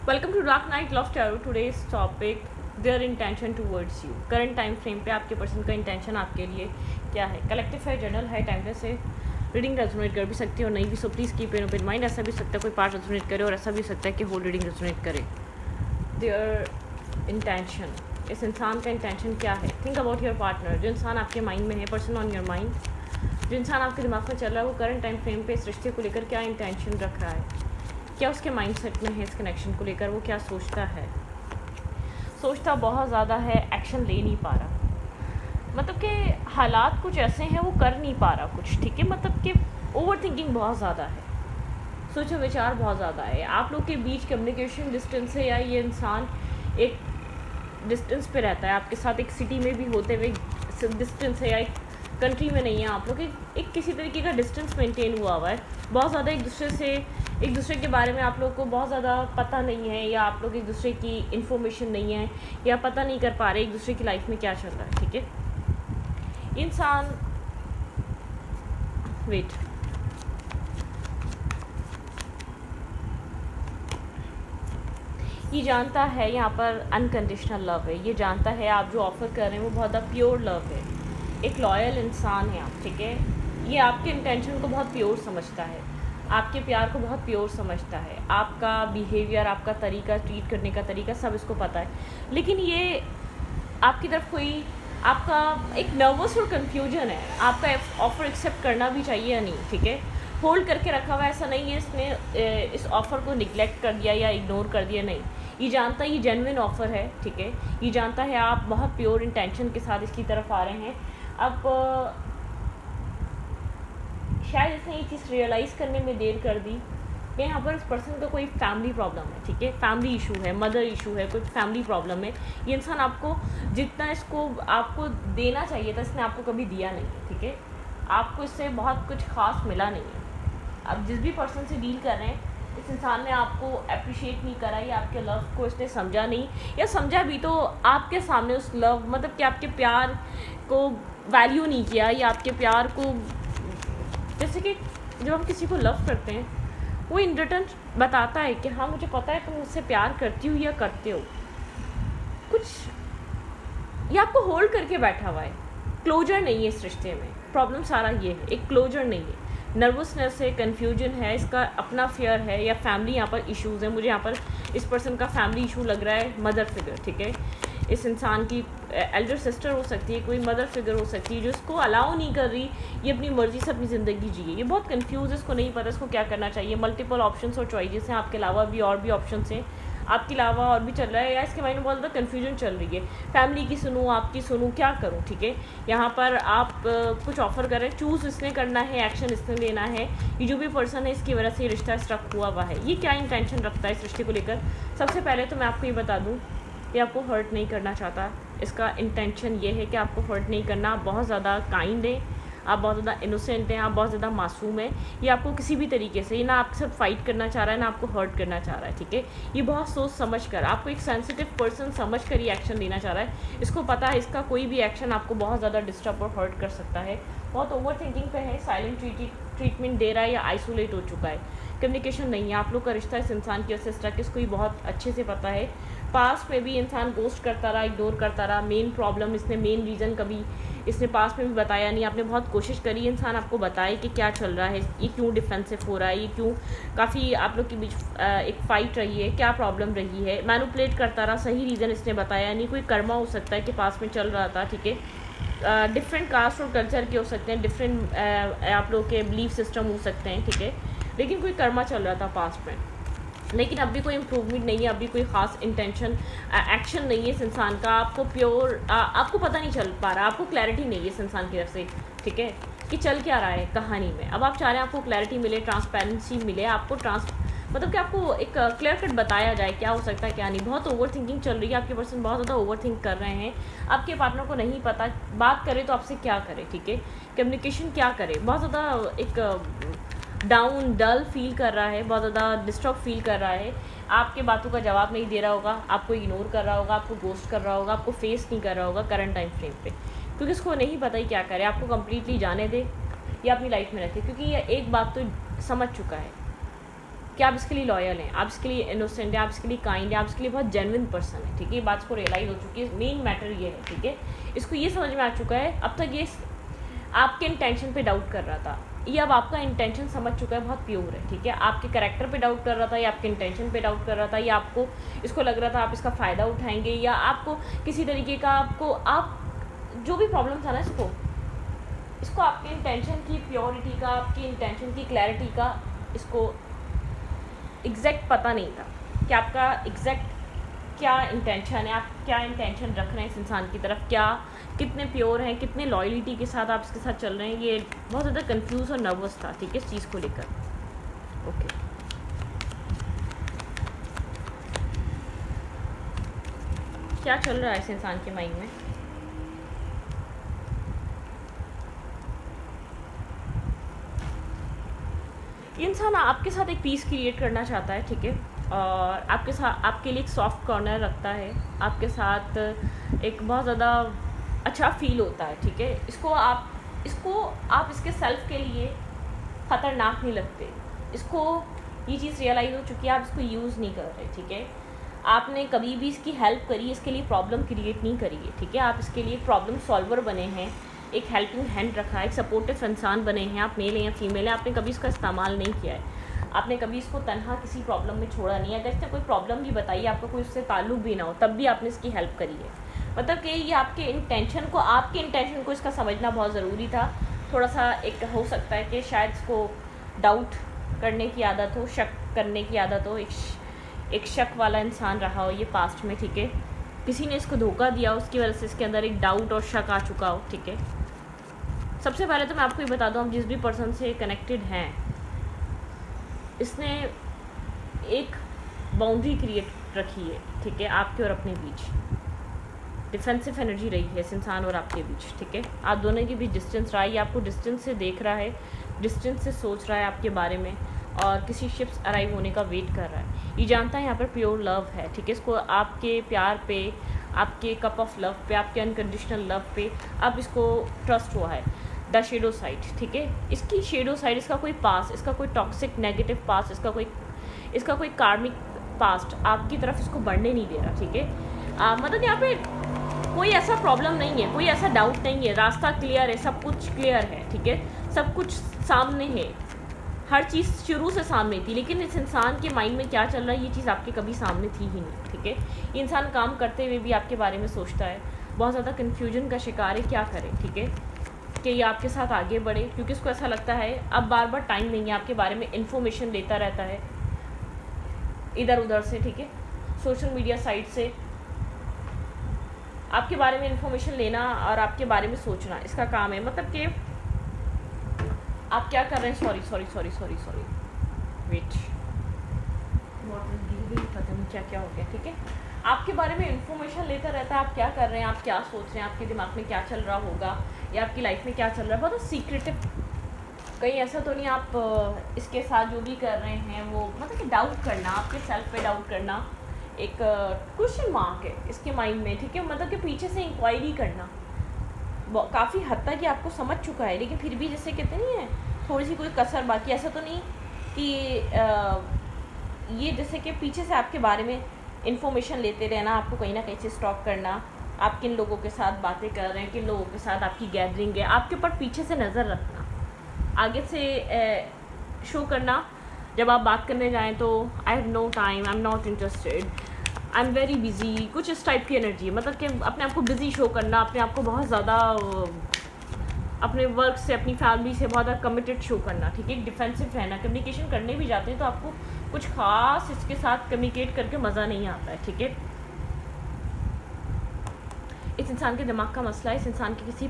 Welcome to dark night love tarot. Today's topic their intention towards you. Current time frame पे आपके person का intention आपके लिए क्या है। कलेक्टिव है, जर्नल है, टाइमलेस है। रीडिंग रेजोनेट कर भी सकती है और नहीं भी, so please keep in open mind. ऐसा भी हो सकता है कोई पार्ट रेजोनेट करे और ऐसा भी हो सकता है कि होल रीडिंग रेजोनेट करे। देयर इंटेंशन, इस इंसान का इंटेंशन क्या है। Think about your partner. जो इंसान आपके माइंड में है, पर्सन ऑन योर माइंड, जो इंसान आपके दिमाग में चल रहा है, वो करंट टाइम फ्रेम पे इस रिश्ते को लेकर क्या इंटेंशन रख रहा है, क्या उसके माइंडसेट में है इस कनेक्शन को लेकर, वो क्या सोचता है। सोचता बहुत ज़्यादा है, एक्शन ले नहीं पा रहा। मतलब कि हालात कुछ ऐसे हैं वो कर नहीं पा रहा कुछ, ठीक है। मतलब कि ओवर थिंकिंग बहुत ज़्यादा है, सोच विचार बहुत ज़्यादा है। आप लोग के बीच कम्युनिकेशन डिस्टेंस है, या ये इंसान एक डिस्टेंस पे रहता है आपके साथ, एक सिटी में भी होते हुए डिस्टेंस है, या एक कंट्री में नहीं है। आप लोग एक किसी तरीके का डिस्टेंस मेंटेन हुआ हुआ है। बहुत ज़्यादा एक दूसरे के बारे में आप लोग को बहुत ज़्यादा पता नहीं है, या आप लोग एक दूसरे की इन्फॉर्मेशन नहीं है, या पता नहीं कर पा रहे एक दूसरे की लाइफ में क्या चल रहा है, ठीक है। इंसान वेट, ये जानता है यहाँ पर अनकंडीशनल लव है। ये जानता है आप जो ऑफ़र कर रहे हैं वो बहुत ज़्यादा प्योर लव है। एक लॉयल इंसान है आप, ठीक है। ये आपके इंटेंशन को बहुत प्योर समझता है, आपके प्यार को बहुत प्योर समझता है। आपका बिहेवियर, आपका तरीका, ट्रीट करने का तरीका सब इसको पता है। लेकिन ये आपकी तरफ कोई आपका एक नर्वस और कन्फ्यूजन है। आपका ऑफ़र एक्सेप्ट करना भी चाहिए या नहीं, ठीक है। होल्ड करके रखा हुआ, ऐसा नहीं है इसने इस ऑफ़र को निगलेक्ट कर दिया या इग्नोर कर दिया, नहीं। ये जानता है ये जेन्युइन ऑफ़र है, ठीक है। ये जानता है आप बहुत प्योर इंटेंशन के साथ इसकी तरफ आ रहे हैं। अब शायद इसने ये चीज़ रियलाइज़ करने में देर कर दी कि यहाँ पर इस पर्सन का कोई फैमिली प्रॉब्लम है, ठीक है। फैमिली इशू है, मदर इशू है, कोई फैमिली प्रॉब्लम है। ये इंसान आपको जितना इसको आपको देना चाहिए था इसने आपको कभी दिया नहीं है, ठीक है। आपको इससे बहुत कुछ खास मिला नहीं है। अब जिस भी पर्सन से डील कर रहे हैं, इस इंसान ने आपको अप्रिशिएट नहीं करा, या आपके लव को इसने समझा नहीं, या समझा भी तो आपके सामने उस लव मतलब कि आपके प्यार को वैल्यू नहीं किया, या आपके प्यार को, जैसे कि जब हम किसी को लव करते हैं वो इन रिटर्न बताता है कि हाँ मुझे पता है तुम मुझसे प्यार करती हो या करते हो कुछ, ये आपको होल्ड करके बैठा हुआ है। क्लोजर नहीं है इस रिश्ते में। प्रॉब्लम सारा ये है, एक क्लोजर नहीं है। नर्वसनेस है, कन्फ्यूजन है, इसका अपना फेयर है, या फैमिली यहाँ पर इश्यूज़ है। मुझे यहाँ पर इस पर्सन का फैमिली इशू लग रहा है, मदर फिगर, ठीक है। इस इंसान की एल्डर सिस्टर हो सकती है, कोई मदर फिगर हो सकती है जो इसको अलाउ नहीं कर रही ये अपनी मर्ज़ी से अपनी ज़िंदगी जिए। ये बहुत कंफ्यूज है, इसको नहीं पता इसको क्या करना चाहिए। मल्टीपल ऑप्शंस और चॉइसेस हैं, आपके अलावा भी और भी ऑप्शंस हैं, आपके अलावा और भी चल रहा है, या इसके माइंड में बहुत ज़्यादा कन्फ्यूजन चल रही है। फैमिली की सुनूँ, आपकी सुनूँ, क्या करूँ, ठीक है। यहाँ पर आप कुछ ऑफ़र करें, चूज़ इसने करना है, एक्शन इसने लेना है। ये जो भी पर्सन है इसकी वजह से ये रिश्ता स्ट्रक हुआ है। ये क्या इंटेंशन रखता है इस रिश्ते को लेकर। सबसे पहले तो मैं आपको ये बता दूँ, ये आपको हर्ट नहीं करना चाहता। इसका इंटेंशन ये है कि आपको हर्ट नहीं करना। आप बहुत ज़्यादा काइंड हैं, आप बहुत ज़्यादा इनोसेंट हैं, आप बहुत ज़्यादा मासूम हैं। ये आपको किसी भी तरीके से, ये ना आपके साथ फाइट करना चाह रहा है, ना आपको हर्ट करना चाह रहा है, ठीक है। ये बहुत सोच समझ कर, आपको एक सेंसिटिव पर्सन समझ कर ये एक्शन लेना चाह रहा है। इसको पता है इसका कोई भी एक्शन आपको बहुत ज़्यादा डिस्टर्ब और हर्ट कर सकता है। बहुत ओवर थिंकिंग पे है, साइलेंट ट्रीटमेंट दे रहा है, या आइसोलेट हो चुका है। कम्युनिकेशन नहीं है, आप लोग का रिश्ता इस इंसान की वजह से स्ट्रक, इसको ये बहुत अच्छे से पता है। पास में भी इंसान गोस्ट करता रहा, इग्नोर करता रहा। मेन प्रॉब्लम इसने, मेन रीज़न कभी इसने पास में भी बताया नहीं। आपने बहुत कोशिश करी इंसान आपको बताए कि क्या चल रहा है, ये क्यों डिफेंसिव हो रहा है, ये क्यों काफ़ी आप लोग के बीच एक फ़ाइट रही है, क्या प्रॉब्लम रही है। मैनिपुलेट करता रहा, सही रीज़न इसने बताया नहीं। कोई कर्मा हो सकता है कि पास में चल रहा था, ठीक है। डिफरेंट कास्ट और कल्चर के हो सकते हैं, डिफरेंट आप लोग के बिलीफ सिस्टम हो सकते हैं, ठीक है। लेकिन कोई कर्मा चल रहा था पास में, लेकिन अभी कोई इम्प्रूवमेंट नहीं है, अभी कोई ख़ास इंटेंशन एक्शन नहीं है इस इंसान का। आपको प्योर आपको पता नहीं चल पा रहा, आपको क्लैरिटी नहीं है इस इंसान की तरफ से, ठीक है, कि चल क्या रहा है कहानी में। अब आप चाह रहे हैं आपको क्लैरिटी मिले, ट्रांसपेरेंसी मिले, आपको मतलब कि आपको एक क्लियर कट बताया जाए क्या हो सकता है क्या नहीं। बहुत ओवर थिंकिंग चल रही है, आपके पर्सन बहुत ज़्यादा ओवर थिंक कर रहे हैं। आपके पार्टनर को नहीं पता बात करे तो आपसे क्या करे, ठीक है। कम्युनिकेशन क्या करे, बहुत ज़्यादा एक डाउन डल फील कर रहा है, बहुत ज़्यादा डिस्टर्ब फील कर रहा है। आपके बातों का जवाब नहीं दे रहा होगा, आपको इग्नोर कर रहा होगा, आपको गोस्ट कर रहा होगा, आपको फेस नहीं कर रहा होगा करंट टाइम फ्रेम पे, क्योंकि इसको नहीं पता ही क्या करे। आपको कम्प्लीटली जाने दे या अपनी लाइफ में रखे, क्योंकि ये एक बात तो समझ चुका है कि आप इसके लिए लॉयल हैं, आप इसके लिए इनोसेंट हैं, आप इसके लिए काइंड हैं, आप इसके लिए बहुत जेन्युइन पर्सन है, ठीक है। ये बात को रियलाइज़ हो चुकी है, मेन मैटर ये है, ठीक है। इसको ये समझ में आ चुका है, अब तक ये आपके इंटेंशन पे डाउट कर रहा था, ये अब आपका इंटेंशन समझ चुका है, बहुत प्योर है, ठीक है। आपके कैरेक्टर पे डाउट कर रहा था, या आपके इंटेंशन पे डाउट कर रहा था, या आपको इसको लग रहा था आप इसका फ़ायदा उठाएंगे, या आपको किसी तरीके का आप जो भी प्रॉब्लम था ना, इसको आपके इंटेंशन की प्योरिटी का, आपकी इंटेंशन की क्लैरिटी का इसको एग्जैक्ट पता नहीं था कि आपका एग्जैक्ट क्या इंटेंशन है, आप क्या इंटेंशन रख रहे हैं इस इंसान की तरफ, क्या कितने प्योर हैं, कितने लॉयल्टी के साथ आप इसके साथ चल रहे हैं। ये बहुत ज़्यादा कंफ्यूज और नर्वस था, ठीक है, इस चीज़ को लेकर। ओके, क्या चल रहा है इस इंसान के माइंड में? ये इंसान आपके साथ एक पीस क्रिएट करना चाहता है, ठीक है, और आपके साथ आपके लिए एक सॉफ्ट कॉर्नर रखता है, आपके साथ एक बहुत ज़्यादा अच्छा फील होता है, ठीक है। इसको आप इसके सेल्फ के लिए ख़तरनाक नहीं लगते, इसको ये चीज़ रियलाइज़ हो चुकी है, आप इसको यूज़ नहीं कर रहे, ठीक है। आपने कभी भी इसकी हेल्प करी, इसके लिए प्रॉब्लम क्रिएट नहीं करी है, ठीक है। आप इसके लिए प्रॉब्लम सॉल्वर बने हैं, एक हेल्पिंग हैंड रखा है, एक सपोर्टिव इंसान बने हैं, आप मेल हैं या फीमेल हैं, आपने कभी इसका इस्तेमाल नहीं किया है, आपने कभी इसको तनहा किसी प्रॉब्लम में छोड़ा नहीं है। अगर इससे कोई प्रॉब्लम भी बताइए, आपका कोई उससे ताल्लुक भी ना हो, तब भी आपने इसकी हेल्प करी है। मतलब कि ये आपके इंटेंशन को इसका समझना बहुत ज़रूरी था। थोड़ा सा एक हो सकता है कि शायद इसको डाउट करने की आदत हो, शक करने की आदत हो, एक शक वाला इंसान रहा हो ये पास्ट में, ठीक है। किसी ने इसको धोखा दिया, उसकी वजह से इसके अंदर एक डाउट और शक आ चुका हो, ठीक है। सबसे पहले तो मैं आपको ये बता दूँ, आप जिस भी पर्सन से कनेक्टेड हैं, इसने एक बाउंड्री क्रिएट रखी है, ठीक है, आपके और अपने बीच। डिफेंसिव एनर्जी रही है इस इंसान और आपके बीच, ठीक है। आप दोनों के बीच डिस्टेंस रहा है, ये आपको डिस्टेंस से देख रहा है, डिस्टेंस से सोच रहा है आपके बारे में, और किसी शिप्स अराइव होने का वेट कर रहा है। ये जानता है यहाँ पर प्योर लव है, ठीक है। इसको आपके प्यार पे, आपके कप ऑफ लव पे, आपके अनकंडीशनल लव पे अब इसको ट्रस्ट हुआ है। द शेडो साइड, ठीक है, इसकी शेडो साइड, इसका कोई पास्ट, इसका कोई टॉक्सिक नेगेटिव पास्ट, इसका कोई कार्मिक पास्ट आपकी तरफ इसको बढ़ने नहीं दे रहा, ठीक है। मतलब यहाँ पे कोई ऐसा प्रॉब्लम नहीं है, कोई ऐसा डाउट नहीं है, रास्ता क्लियर है, सब कुछ क्लियर है, ठीक है, सब कुछ सामने है, हर चीज़ शुरू से सामने थी। लेकिन इस इंसान के माइंड में क्या चल रहा है, ये चीज़ आपके कभी सामने थी ही नहीं, ठीक है। ये इंसान काम करते हुए भी आपके बारे में सोचता है, बहुत ज़्यादा कन्फ्यूजन का शिकार है, क्या करे, ठीक है, कि ये आपके साथ आगे बढ़े, क्योंकि उसको ऐसा लगता है अब बार बार टाइम नहीं है, आपके बारे में इन्फॉर्मेशन लेता रहता है इधर उधर से, ठीक है, सोशल मीडिया साइट से आपके बारे में इन्फॉर्मेशन लेना और आपके बारे में सोचना इसका काम है। मतलब कि आप क्या कर रहे हैं, सॉरी वेट, पता नहीं क्या क्या हो गया, ठीक है। आपके बारे में इन्फॉर्मेशन लेता रहता है, आप क्या कर रहे हैं, आप क्या सोच रहे हैं, आपके दिमाग में क्या चल रहा होगा, या आपकी लाइफ में क्या चल रहा है, बहुत सीक्रेटिव। कहीं ऐसा तो नहीं आप इसके साथ जो भी कर रहे हैं वो, मतलब कि डाउट करना, आपके सेल्फ पे डाउट करना, एक क्वेश्चन मार्क है इसके माइंड में, ठीक है। मतलब कि पीछे से इंक्वायरी करना, काफ़ी हद तक ये आपको समझ चुका है, लेकिन फिर भी जैसे कहते नहीं है थोड़ी सी कोई कसर बाकी। ऐसा तो नहीं कि ये जैसे कि पीछे से आपके बारे में इन्फॉर्मेशन लेते रहना, आपको कहीं ना कहीं से स्टॉक करना, आप किन लोगों के साथ बातें कर रहे हैं, किन लोगों के साथ आपकी गैदरिंग है, आपके ऊपर पीछे से नज़र रखना, आगे से शो करना। जब आप बात करने जाएं तो I have no time, I am not interested, I am very busy, कुछ इस टाइप की एनर्जी है। मतलब कि अपने आप को बिज़ी शो करना, अपने आप को बहुत ज़्यादा अपने वर्क से, अपनी फैमिली से बहुत ज़्यादा कमिटेड शो करना, ठीक है। डिफेंसिव रहना, कम्युनिकेशन करने भी जाते हैं तो आपको कुछ खास इसके साथ कम्युनिकेट करके मज़ा नहीं आता है, ठीक है। इस इंसान के दिमाग का मसला है, इस इंसान के किसी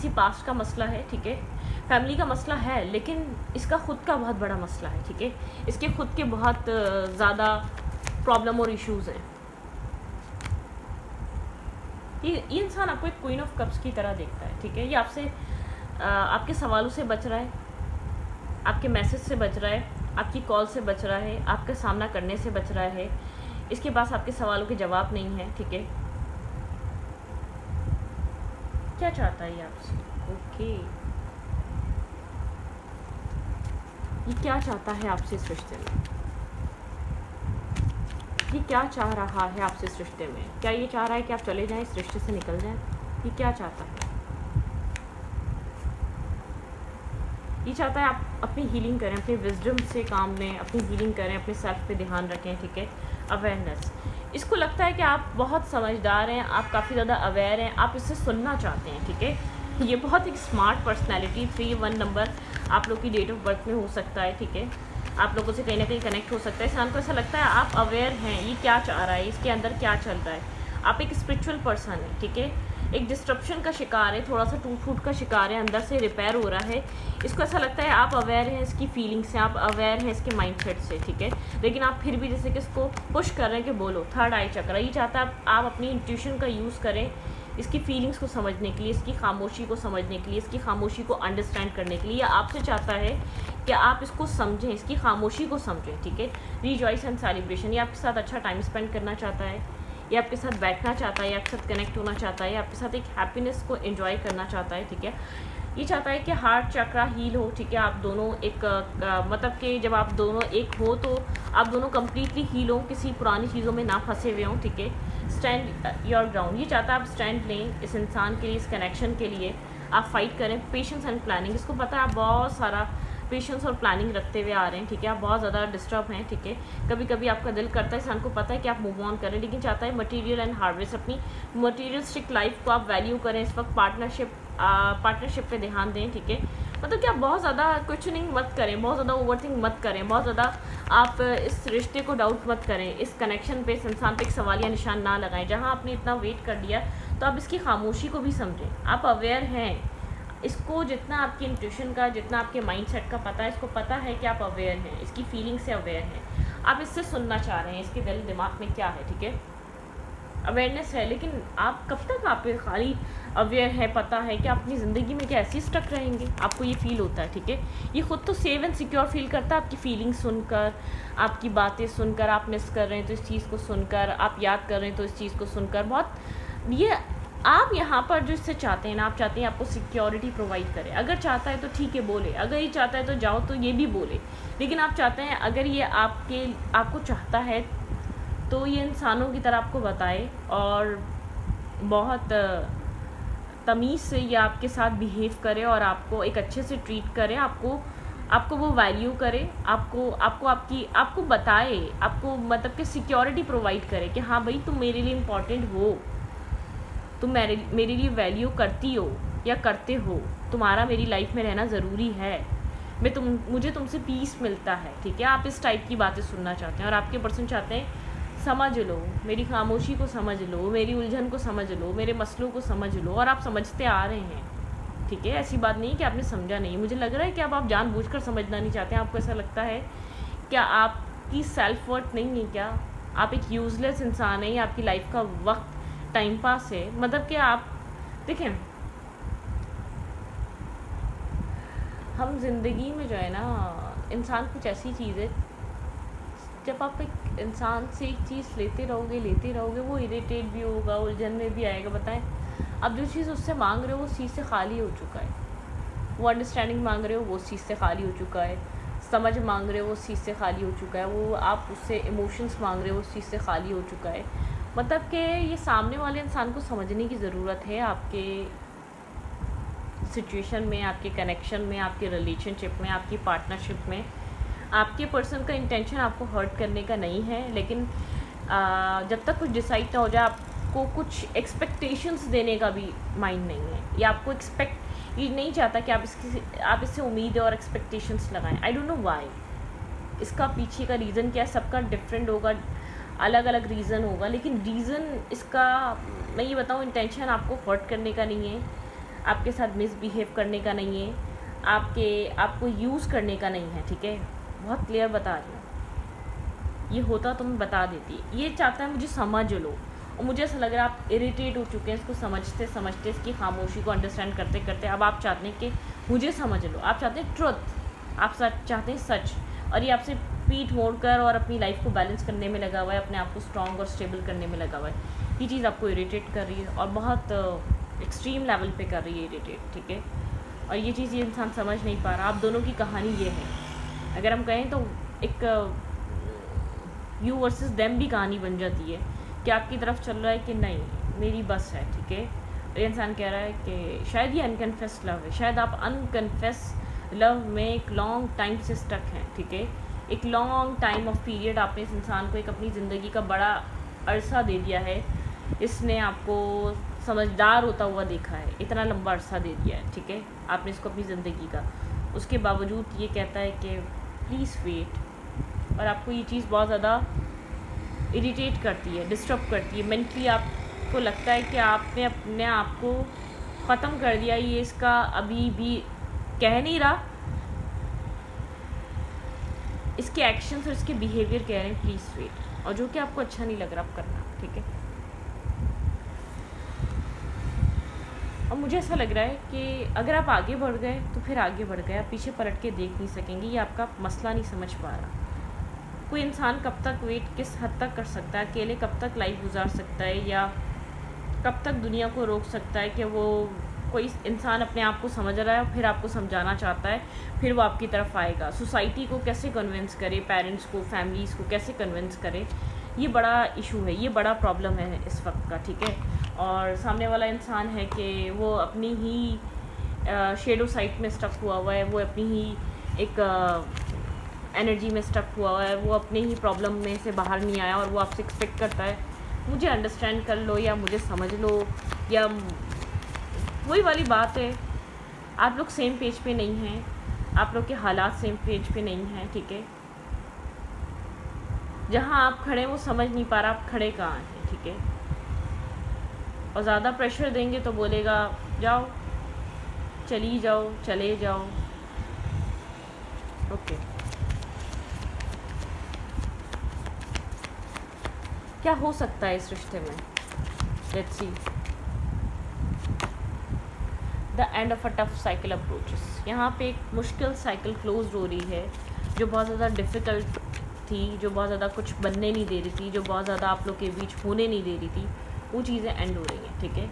पास्ट का मसला है, ठीक है। फैमिली का मसला है, लेकिन इसका ख़ुद का बहुत बड़ा मसला है, ठीक है। इसके ख़ुद के बहुत ज़्यादा प्रॉब्लम और इश्यूज़ हैं। ये इंसान आपको एक क्वीन ऑफ कप्स की तरह देखता है, ठीक है। ये आपसे आपके सवालों से बच रहा है, आपके मैसेज से बच रहा है, आपकी कॉल से बच रहा है, आपका सामना करने से बच रहा है। इसके पास आपके सवालों के जवाब नहीं है, ठीक है। क्या चाहता है ये आपसे? ओके, ये क्या चाहता है आपसे इस रिश्ते में, ये क्या चाह रहा है आपसे इस रिश्ते में? क्या ये चाह रहा है कि आप चले जाएं, इस रिश्ते से निकल जाएं? ये क्या चाहता है? ये चाहता है आप अपनी हीलिंग करें, अपनी विजडम से काम लें, अपनी हीलिंग करें, अपने सेल्फ पे ध्यान रखें, ठीक है, अवेयरनेस। इसको लगता है कि आप बहुत समझदार हैं, आप काफ़ी ज़्यादा अवेयर हैं, आप इससे सुनना चाहते हैं, ठीक है। ये बहुत एक स्मार्ट पर्सनैलिटी 3-1 नंबर आप लोग की डेट ऑफ बर्थ में हो सकता है, ठीक है। आप लोगों से कहीं ना कहीं कनेक्ट हो सकता है। इंसान को ऐसा लगता है आप अवेयर हैं, ये क्या चाह रहा है, इसके अंदर क्या चल रहा है। आप एक स्पिरिचुअल पर्सन है, ठीक है, एक डिस्ट्रप्शन का शिकार है, थोड़ा सा टूट फूट का शिकार है, अंदर से रिपेयर हो रहा है। इसको ऐसा लगता है आप अवेयर हैं इसकी फीलिंग्स से, आप अवेयर हैं इसके माइंडसेट से, ठीक है, लेकिन आप फिर भी जैसे कि इसको पुश कर रहे हैं कि बोलो। थर्ड आई चक्र ये चाहता है आप अपनी इंट्यूशन का यूज़ करें इसकी फीलिंग्स को समझने के लिए, इसकी खामोशी को समझने के लिए, इसकी खामोशी को अंडरस्टैंड करने के लिए। या आपसे चाहता है कि आप इसको समझें, इसकी खामोशी को समझें, ठीक है। रिजॉइस एंड सेलिब्रेशन, ये आपके साथ अच्छा टाइम स्पेंड करना चाहता है, ये आपके साथ बैठना चाहता है, ये आपके साथ कनेक्ट होना चाहता है, आपके साथ एक हैप्पीनेस को एंजॉय करना चाहता है, ठीक है। ये चाहता है कि हार्ट चक्रा हील हो, ठीक है, आप दोनों एक मतलब कि जब आप दोनों एक हो तो आप दोनों कम्प्लीटली हील हो, किसी पुरानी चीज़ों में ना फंसे हुए हों, ठीक है। स्टैंड योर ग्राउंड, ये चाहता है आप स्टैंड लें इस इंसान के लिए, इस कनेक्शन के लिए, आप फाइट करें। पेशेंस एंड प्लानिंग, इसको पता है आप बहुत सारा पेशेंस और प्लानिंग रखते हुए आ रहे हैं, ठीक है, आप बहुत ज़्यादा डिस्टर्ब हैं, ठीक है। कभी कभी आपका दिल करता है, इंसान को पता है कि आप मूव ऑन करें, लेकिन चाहता है मटेरियल एंड हार्वेस्ट, अपनी मटेरियलिस्टिक लाइफ को आप वैल्यू करें। इस वक्त पार्टनरशिप पे ध्यान दें, ठीक है। मतलब कि आप बहुत ज़्यादा क्वेश्चनिंग मत करें, बहुत ज़्यादा ओवरथिंक मत करें, बहुत ज़्यादा आप इस रिश्ते को डाउट मत करें, इस कनेक्शन पे, इस इंसान पे एक सवालिया निशान ना लगाएं। जहाँ आपने इतना वेट कर लिया तो आप इसकी खामोशी को भी समझें। आप अवेयर हैं, इसको जितना आपकी इंट्यूशन का, जितना आपके माइंडसेट का पता है, इसको पता है कि आप अवेयर हैं, इसकी फीलिंग से अवेयर हैं, आप इससे सुनना चाह रहे हैं इसके दिल दिमाग में क्या है, ठीक है, अवेयरनेस है। लेकिन आप कब तक आप खाली अवेयर है, पता है कि आप अपनी ज़िंदगी में क्या ऐसे स्टक रहेंगे? आपको ये फील होता है, ठीक है। ये खुद तो सेफ एंड सिक्योर फील करता है आपकी फीलिंग्स सुनकर, आपकी बातें सुनकर, आप मिस कर रहे हैं तो इस चीज़ को सुनकर, आप याद कर रहे हैं तो इस चीज़ को सुनकर। बहुत ये आप यहाँ पर जो इससे चाहते हैं ना, आप चाहते हैं आपको सिक्योरिटी प्रोवाइड करे। अगर चाहता है तो ठीक है बोले, अगर ये चाहता है तो जाओ तो ये भी बोले, लेकिन आप चाहते हैं अगर ये आपको चाहता है तो ये इंसानों की तरह आपको बताए और बहुत तमीज़ से ये आपके साथ बिहेव करे और आपको एक अच्छे से ट्रीट करे, आपको वो वैल्यू करे, आपको बताए, आपको मतलब कि सिक्योरिटी प्रोवाइड करे कि हाँ भाई तुम मेरे लिए इम्पोर्टेंट हो, तुम मेरे लिए वैल्यू करती हो या करते हो, तुम्हारा मेरी लाइफ में रहना ज़रूरी है, मुझे तुमसे पीस मिलता है, ठीक है। आप इस टाइप की बातें सुनना चाहते हैं और आपके पर्सन चाहते हैं समझ लो, मेरी खामोशी को समझ लो, मेरी उलझन को समझ लो, मेरे मसलों को समझ लो, और आप समझते आ रहे हैं, ठीक है। ऐसी बात नहीं कि आपने समझा नहीं। मुझे लग रहा है कि अब आप जानबूझकर समझना नहीं चाहते हैं। आपको ऐसा लगता है क्या आपकी सेल्फ वर्थ नहीं है क्या? आप एक यूज़लेस इंसान हैं, आपकी लाइफ का वक्त टाइम पास है। मतलब कि आप देखें, हम जिंदगी में जो है ना, इंसान कुछ ऐसी चीज़ है, जब आप एक इंसान से एक चीज़ लेते रहोगे वो इरिटेट भी होगा, उलझन में भी आएगा। बताएं, अब जो चीज़ उससे मांग रहे हो वो उस चीज़ से खाली हो चुका है, वो अंडरस्टैंडिंग मांग रहे हो वो उस चीज़ से खाली हो चुका है, समझ मांग रहे हो वो उस चीज़ से खाली हो चुका है, वो आप उससे इमोशंस मांग रहे हो उस चीज़ से खाली हो चुका है। मतलब कि ये सामने वाले इंसान को समझने की ज़रूरत है आपके सिचुएशन में, आपके कनेक्शन में, आपके रिलेशनशिप में, आपकी पार्टनरशिप में। आपके पर्सन का इंटेंशन आपको हर्ट करने का नहीं है, लेकिन जब तक कुछ डिसाइड ना हो जाए, आपको कुछ एक्सपेक्टेशंस देने का भी माइंड नहीं है, या आपको ये नहीं चाहता कि आप इससे उम्मीदें और एक्सपेक्टेशंस लगाएं। आई डोंट नो वाई, इसका पीछे का रीज़न क्या है, सबका डिफरेंट होगा, अलग अलग रीज़न होगा, लेकिन रीज़न इसका मैं ये बताऊँ, इंटेंशन आपको हर्ट करने का नहीं है, आपके साथ मिसबिहेव करने का नहीं है, आपको यूज़ करने का नहीं है, ठीक है। बहुत क्लियर बता रही हूँ, ये होता तो मैं बता देती। ये चाहता है मुझे समझ लो, और मुझे ऐसा लग रहा है आप इरिटेट हो चुके हैं इसको समझते समझते, इसकी खामोशी को अंडरस्टैंड करते करते। अब आप चाहते हैं कि मुझे समझ लो, आप चाहते हैं ट्रुथ, आप चाहते हैं सच, और ये आपसे पीठ मोड़कर और अपनी लाइफ को बैलेंस करने में लगा हुआ है, अपने आप को स्ट्रॉन्ग और स्टेबल करने में लगा हुआ है। ये चीज़ आपको इरिटेट कर रही है और बहुत एक्सट्रीम लेवल पे कर रही है इरिटेट, ठीक है। और ये चीज़ ये इंसान समझ नहीं पा रहा। आप दोनों की कहानी ये है अगर हम कहें तो एक यू वर्सेस देम भी कहानी बन जाती है कि आपकी तरफ चल रहा है कि नहीं मेरी बस है, ठीक है। और ये इंसान कह रहा है कि शायद ये अनकन्फेस लव है, शायद आप अनकन्फेस लव में एक लॉन्ग टाइम से स्टक हैं, ठीक है। एक लॉन्ग टाइम ऑफ पीरियड आपने इस इंसान को एक अपनी ज़िंदगी का बड़ा अरसा दे दिया है, इसने आपको समझदार होता हुआ देखा है, इतना लंबा अरसा दे दिया है, ठीक है, आपने इसको अपनी ज़िंदगी का। उसके बावजूद ये कहता है कि प्लीज़ वेट, और आपको ये चीज़ बहुत ज़्यादा इरिटेट करती है, डिस्टर्ब करती है मेंटली। आपको लगता है कि आपने अपने आप को ख़त्म कर दिया, ये इसका अभी भी कह नहीं रहा, इसके एक्शंस और इसके बिहेवियर कह रहे हैं प्लीज़ वेट, और जो कि आपको अच्छा नहीं लग रहा आप करना, ठीक है। और मुझे ऐसा लग रहा है कि अगर आप आगे बढ़ गए तो फिर आगे बढ़ गए, आप पीछे पलट के देख नहीं सकेंगे, ये आपका मसला नहीं समझ पा रहा। कोई इंसान कब तक वेट किस हद तक कर सकता है, अकेले कब तक लाइफ गुजार सकता है, या कब तक दुनिया को रोक सकता है कि वो कोई इंसान अपने आप को समझ रहा है फिर आपको समझाना चाहता है, फिर वो आपकी तरफ आएगा। सोसाइटी को कैसे कन्विंस करे, पेरेंट्स को, फैमिलीज़ को कैसे कन्विंस करे, ये बड़ा इशू है, ये बड़ा प्रॉब्लम है इस वक्त का, ठीक है। और सामने वाला इंसान है कि वो अपनी ही शेडो साइड में स्टक हुआ है, वो अपनी ही एक एनर्जी में स्टक हुआ है, वो अपने ही प्रॉब्लम में से बाहर नहीं आया, और वो आपसे एक्सपेक्ट करता है मुझे अंडरस्टैंड कर लो या मुझे समझ लो, या वही वाली बात है, आप लोग सेम पेज पे नहीं हैं, आप लोग के हालात सेम पेज पे नहीं हैं, ठीक है। जहाँ आप खड़े वो समझ नहीं पा रहा आप खड़े कहाँ हैं, ठीक है। और ज़्यादा प्रेशर देंगे तो बोलेगा जाओ, चली जाओ, चले जाओ, ओके। क्या हो सकता है इस रिश्ते में, let's see. The end of a tough cycle approaches, यहाँ पे एक मुश्किल साइकिल क्लोज हो रही है, जो बहुत ज़्यादा डिफ़िकल्ट थी, जो बहुत ज़्यादा कुछ बनने नहीं दे रही थी, जो बहुत ज़्यादा आप लोग के बीच होने नहीं दे रही थी, वो चीज़ें एंड हो रही हैं, ठीक है।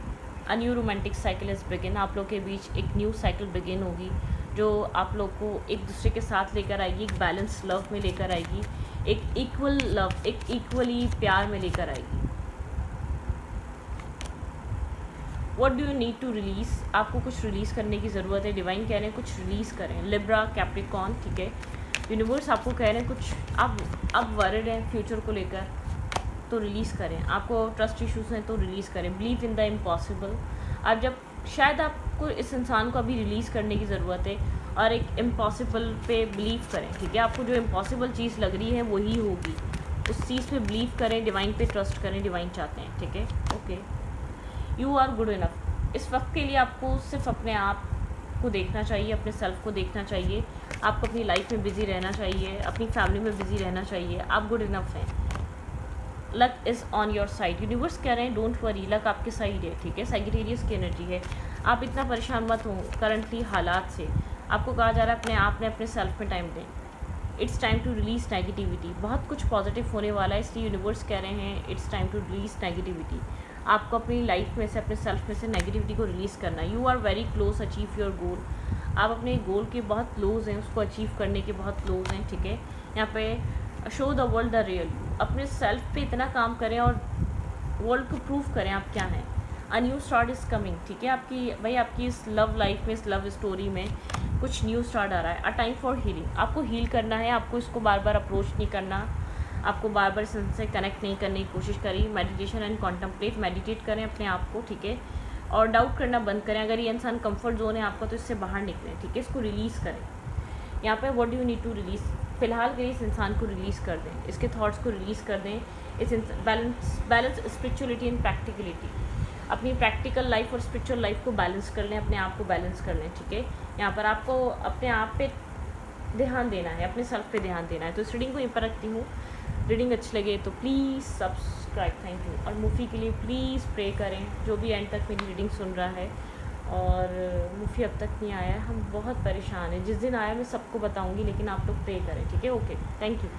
A new romantic cycle is begin, आप लोग के बीच एक न्यू साइकिल बिगिन होगी, जो आप लोग को एक दूसरे के साथ लेकर आएगी, एक बैलेंस लव में लेकर आएगी, एक इक्वल लव, एक इक्वली प्यार में लेकर आएगी। What do you need to release, आपको कुछ रिलीज़ करने की ज़रूरत है, डिवाइन कह रहे हैं कुछ रिलीज़ करें। लिब्रा, कैप्रिकॉर्न, ठीक है, यूनिवर्स आपको कह रहे हैं कुछ आप वरिड हैं फ्यूचर को लेकर, तो रिलीज़ करें। आपको ट्रस्ट इश्यूज़ हैं तो रिलीज़ करें। बिलीव इन द इम्पॉसिबल, आप जब शायद आपको इस इंसान को अभी रिलीज़ करने की ज़रूरत है, और एक इम्पॉसिबल पे बिलीव करें, ठीक है। आपको जो इम्पॉसिबल चीज़ लग रही है वही होगी, उस चीज़ पे बिलीव करें, डिवाइन पे ट्रस्ट करें, डिवाइन चाहते हैं, ठीक है, okay. You are good enough, इस वक्त के लिए आपको सिर्फ अपने आप को देखना चाहिए, अपने सेल्फ को देखना चाहिए, आपको अपनी लाइफ में बिज़ी रहना चाहिए, अपनी फैमिली में बिज़ी रहना चाहिए, आप गुड इनफ हैं। Luck is on your side, universe कह रहे हैं डोंट वरी, लक आपके साइड है, ठीक है। सैजिटेरियस की एनर्जी है, आप इतना परेशान मत हो करंटली हालात से, आपको कहा जा रहा है अपने आप ने अपने सेल्फ में टाइम दें। It's time to release negativity, बहुत कुछ पॉजिटिव होने वाला है, इसलिए यूनिवर्स कह रहे हैं it's time to release negativity. आपको अपनी लाइफ में से, अपने सेल्फ में से नेगेटिविटी को रिलीज़ करना है। You are very close achieve your goal, आप अपने गोल के बहुत क्लोज हैं, उसको अचीव करने के बहुत क्लोज हैं, ठीक है। यहाँ पे show the world the real you, अपने सेल्फ पे इतना काम करें और वर्ल्ड को प्रूव करें आप क्या हैं। A new start is coming, ठीक है। आपकी इस लव लाइफ में, इस लव स्टोरी में कुछ न्यू स्टार्ट आ रहा है। अ टाइम फॉर हीलिंग, आपको हील करना है, आपको इसको बार बार अप्रोच नहीं करना, आपको बार बार इससे कनेक्ट नहीं करने की कोशिश करिए। मेडिटेशन एंड कॉन्टम्पलेट, मेडिटेट करें अपने आप को, ठीक है। और डाउट करना बंद करें, अगर ये इंसान कंफर्ट जोन है आपका तो इससे बाहर निकलें, ठीक है। इसको रिलीज़ करें। यहाँ पे what do you need to release, फ़िलहाल के लिए इस इंसान को रिलीज़ कर दें, इसके थॉट्स को रिलीज़ कर दें। इस बैलेंस स्पिरिचुअलिटी एंड प्रैक्टिकलिटी, अपनी प्रैक्टिकल लाइफ और स्पिरिचुअल लाइफ को बैलेंस कर लें, अपने आप को बैलेंस कर लें, ठीक है। यहाँ पर आपको अपने आप पे ध्यान देना है, अपने सेल्फ पे ध्यान देना है। तो इस रीडिंग को यहीं पर रखती हूँ। रीडिंग अच्छी लगे तो प्लीज़ सब्सक्राइब, थैंक यू। और मुफ़ी के लिए प्लीज़ प्रे करें, जो भी एंड तक मेरी रीडिंग सुन रहा है। और मुफ़ी अब तक नहीं आया है, हम बहुत परेशान हैं। जिस दिन आया मैं सबको बताऊंगी, लेकिन आप लोग प्रे करें, ठीक है, ओके, थैंक यू।